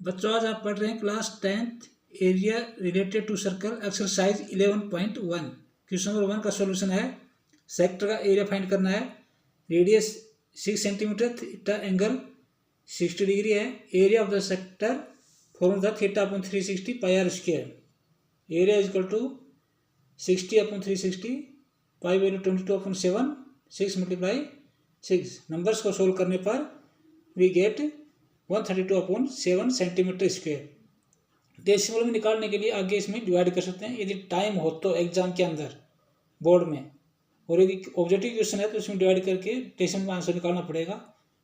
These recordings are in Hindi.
बच्चों आज आप पढ़ रहे हैं class 10th area related to circle exercise 11.1। Question number 1 का सॉल्यूशन है सेक्टर का एरिया फाइंड करना है। Radius 6 centimetre, theta angle 60 degree है। Area of the sector formula था theta upon 360 pi are square. Area is equal to 60 upon 360 pi value 22 upon 7 6 multiply 6। Numbers को सोल्व करने पर we get 132 upon 7 centimetre square. Decimal में निकालने के लिए आगे इसमें डिवाइड कर सकते हैं यदि टाइम हो तो एग्जाम के अंदर बोर्ड में, और यदि ऑब्जेक्टिव क्वेश्चन है तो इसमें डिवाइड करके डेसिमल में आंसर निकालना पड़ेगा।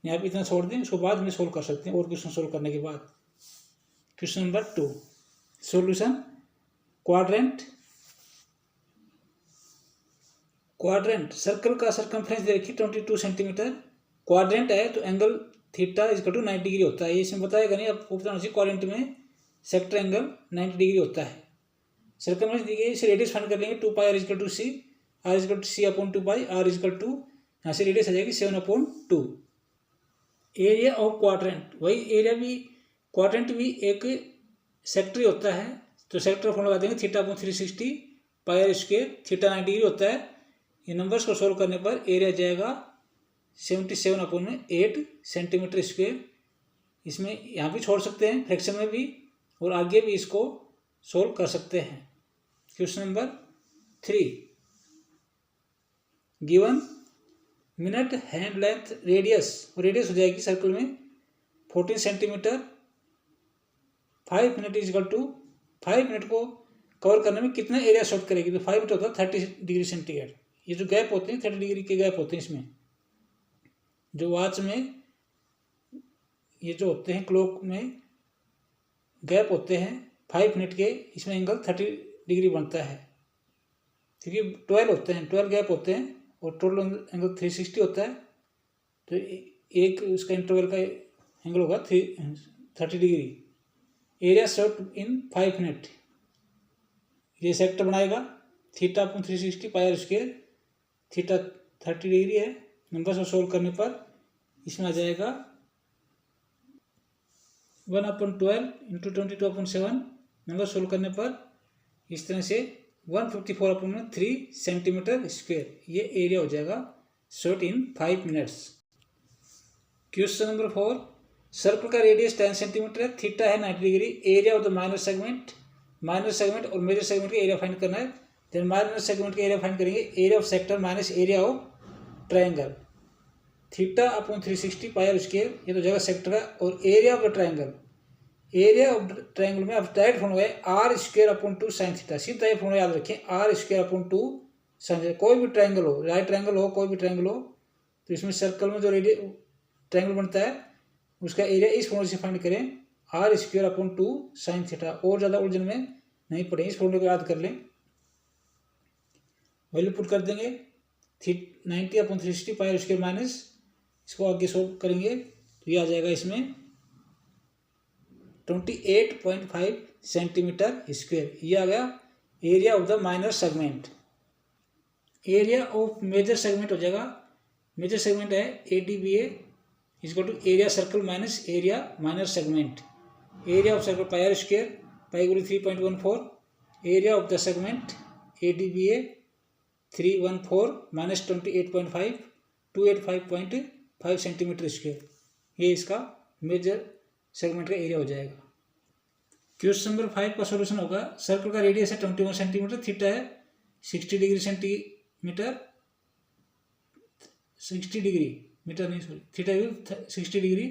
यहाँ पे इतना छोड़ दें, उसको बाद में सोल्व कर सकते हैं और क्वेश्चन सोल्व करने के बाद। Question number 2 solution quadrant circle का सर्कमफ्रेंस दे रखी 22 सेंटीमीटर। क्वाड्रेंट है तो angle theta is equal to 90 degree होता है। ये इसमें बताएगा नहीं, आपको पता होना चाहिए क्वाड्रेंट में सेक्टर एंगल 90 डिग्री होता है। सर्कमफ्रेंस दी गई, इसे रेडियस फाइंड कर लेंगे 2 pi R is equal to C, R is equal to C upon 2 pi, R is equal to यहाँ से रेडियस आ जाएगी 7 अपॉन 2। एरिया ऑफ क्वाड्रेंट, वही एरिया भी क्वाड्रेंट भी एक सेक्टर ही होता है, तो सेक्टर फॉर्मूला लगा देंगे theta upon 360 pi are square, theta 90 degree होता है। ये नंबर्स को सोल्व करने पर एरिया जाएगा 77 अपॉन में 8 सेंटीमीटर स्क्वायर। इसमें यहाँ भी छोड़ सकते हैं फ्रैक्शन में भी, और आगे भी इसको सोल्व कर सकते हैं। Question number 3 given minute hand length radius हो जाएगी सर्कल में 14 centimetre. 5 minute is equal to 5 minute को कवर करने में कितना एरिया शॉर्ट करेगी, तो 5 मिनट होता है 30 डिग्री सेंटीग्रेड। ये जो गैप होते हैं 30 डिग्री के गैप होते हैं इसमें, जो वॉच में ये जो होते हैं क्लॉक में गैप होते हैं 5 मिनट के, इसमें एंगल 30 डिग्री बनता है क्योंकि 12 होते हैं, 12 गैप होते हैं और टोटल एंगल 360 होता है। तो एक उसका इंटरवल का एंगल होगा 30 degree. Area short in 5 minute, ये सेक्टर बनाएगा theta upon 360 pi are square, theta 30 degree है। नंबर को सोल्व करने पर इसमें आ जाएगा 1 upon 12 into 22 upon 7। Number solve करने पर इस तरह से 154 अपॉन 3 सेंटीमीटर स्क्वायर ये एरिया हो जाएगा short in 5 minutes. Question number 4 circle का रेडियस 10 सेंटीमीटर है, थीटा है 90 degree. Area of the minor segment और मेजर सेगमेंट का एरिया फाइंड करना है। देन माइनर सेगमेंट का एरिया फाइंड करेंगे, area of sector minus area of triangle. Theta upon 360 pi are square ये तो जगह सेक्टर है, और area of the triangle, area of triangle में अब डायरेक्ट फॉर्मूला है r square upon 2 sine theta. सीधा ये फॉर्मूला याद रखें, r square upon 2 sine theta. कोई भी ट्रायंगल हो, राइट ट्रायंगल हो, कोई भी ट्रायंगल हो, तो इसमें सर्कल में जो ट्रायंगल बनता है उसका एरिया इस फॉर्मूले से फाइंड करें, r square upon 2 sine theta. और ज़्यादा उलझन में नहीं पड़े, इस फॉर्मूले को याद कर लें। वैल्यू पुट कर देंगे 90 upon 360 pi are square minus, इसको आगे सोल्व करेंगे तो ये आ जाएगा इसमें 28.5 सेंटीमीटर स्क्वायर। ये आ गया area of the minor segment. Area of major segment हो जाएगा, मेजर सेगमेंट है ADBA equal to area circle minus area minor segment. Area of circle pi are square, pi गुरु 3.14, area of the segment ADBA 314 minus 28.5 285.5 centimetre square. ये इसका मेजर सेगमेंट का एरिया हो जाएगा। क्वेश्चन नंबर 5 का सॉल्यूशन होगा सर्कल का रेडियस है 21 सेंटीमीटर, थीटा है 60 डिग्री सेंटीमीटर, 60 डिग्री मीटर नहीं sorry theta 60 degree.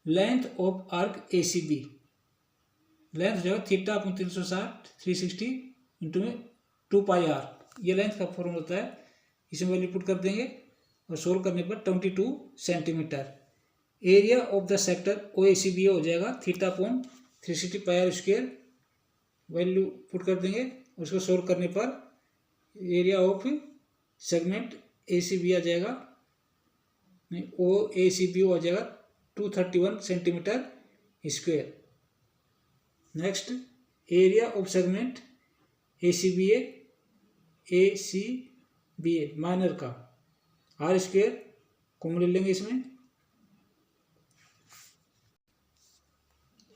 Length of arc ACB, length जो है थीटा अपॉन 360 360 इंटू में 2 पाई आर, ये लेंथ का फॉर्मूला होता है। इसमें वैल्यू पुट कर देंगे और सोल्व करने पर 22 centimetre. Area of the sector OACB हो जाएगा theta upon 360 pi are square, value put कर देंगे, उसको सोल्व करने पर एरिया ऑफ सेगमेंट ACB आ जाएगा, नहीं OACB हो जाएगा 231 centimetre square. Next area of segment ACBA minor का आर स्क्वायर कॉमन ले लेंगे इसमें।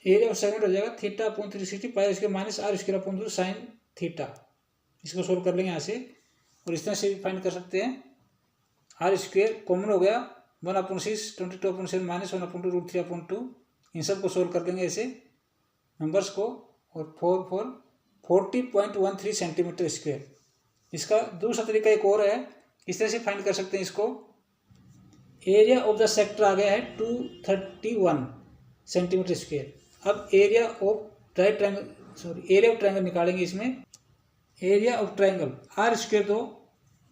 एरिया ऑफ सेगमेंट हो जाएगा theta upon 360 pi square minus r square upon 2 sine theta. इसको सोल्व कर लेंगे यहाँ से, और इस तरह से भी फाइंड कर सकते हैं। आर स्क्वायर कॉमन हो गया, 1/6 22/7 माइनस 1/2 √3/2। इन सब को सोल्व कर देंगे ऐसे नंबर्स को, और 40.13 सेंटीमीटर स्क्वायर। इसका दूसरा तरीका एक और है, इस तरह से फाइंड कर सकते हैं इसको। एरिया ऑफ द सेक्टर आ गया है 231 सेंटीमीटर स्क्वायर। अब area of area of triangle निकालेंगे। इसमें area of triangle r square तो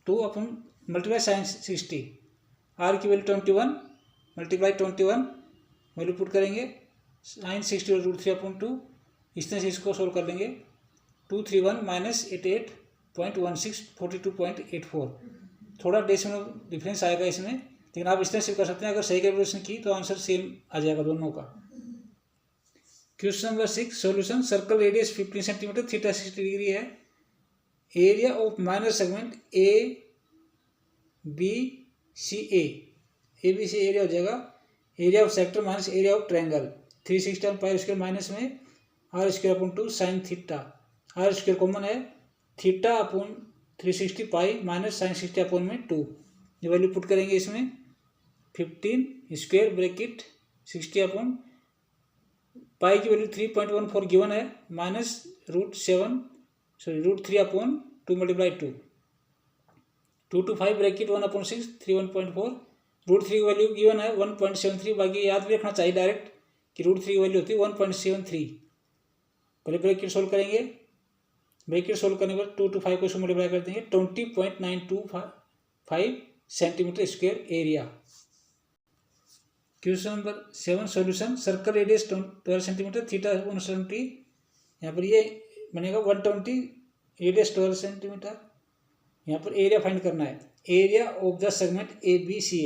2 मल्टीप्लाई साइन 60, आर की वैल्यू 21 मल्टीप्लाई 21 वैल्यू पुट करेंगे, साइन 60 और √3/2। इस तरह से इसको सोल्व कर लेंगे। 231 माइनस 88.16 42.84। थोड़ा डेसिमल डिफरेंस आएगा इसमें, लेकिन आप इस तरह से कर सकते हैं। अगर सही कैलकुलेशन की तो आंसर सेम आ जाएगा दोनों का। Question number 6 solution. Circle radius 15 centimetre, theta 60 degree है। Area of minor segment A B C A B C area हो जाएगा area of sector minus area of triangle. 360 pi square minus में R square upon 2 sine theta. R square common है, theta upon 360 pi minus sine 60 upon में 2। ये वैल्यू पुट करेंगे इसमें। 15 स्क्वायर ब्रैकेट 60 अपॉन पाई की वैल्यू 3.14 गिवन है, minus √3 upon 2 multiply 2 to 5 bracket 1/6 3 1.4। √3 की वैल्यू गिवन है 1.73। बाकी याद भी रखना चाहिए डायरेक्ट कि √3 की वैल्यू होती है 1.73। पहले ब्रैकेट सोल्व करेंगे। ब्रैकेट सोल्व करने पर 2 to 5 को इसमें मल्टीप्लाई कर देंगे। 20.925 centimetre square area. Question number 7 solution. Circle radius 12 centimetre, theta 170। यहाँ पर ये बनेगा 120, रेडियस 12 सेंटीमीटर। यहाँ पर एरिया फाइंड करना है। Area of the segment A B C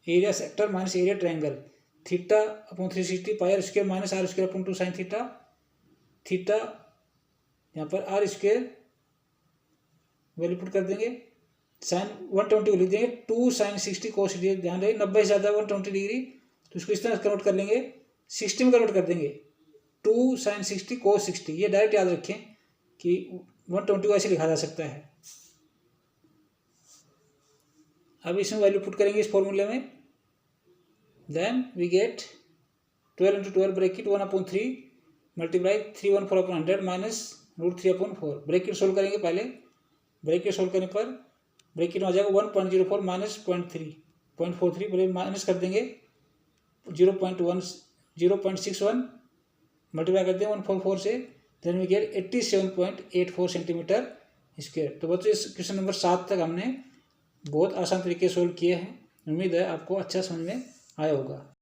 area sector minus area triangle. Theta upon 360 pi are square minus r square upon 2 sine theta. Theta यहाँ पर आर स्क्वायर वैल्यू पुट कर देंगे, साइन 120 को लिख देंगे 2 साइन 60 कोस। ध्यान रहे 90 से ज़्यादा 120 डिग्री, तो इसको इस तरह कन्वर्ट कर लेंगे, 60 में कन्वर्ट कर देंगे। 2 साइन 60 कोस 60। ये डायरेक्ट याद रखें कि 120 को ऐसे लिखा जा सकता है। अब इसमें वैल्यू पुट करेंगे इस फॉर्मूले में। Then we get 12 × 12 bracket 1/3 multiply 314/100 minus √3/4। Bracket solve करेंगे पहले। ब्रैकेट सोल्व करने पर ब्रैकेट में आ जाएगा 1.04 माइनस 0.43 बोले माइनस कर देंगे 0.61 मल्टीप्लाई करते हैं 144 से। Then we get 87.84 centimetre square. तो बच्चों इस क्वेश्चन नंबर 7 तक हमने बहुत आसान तरीके से सोल्व किए हैं। उम्मीद है आपको अच्छा समझ में आया होगा।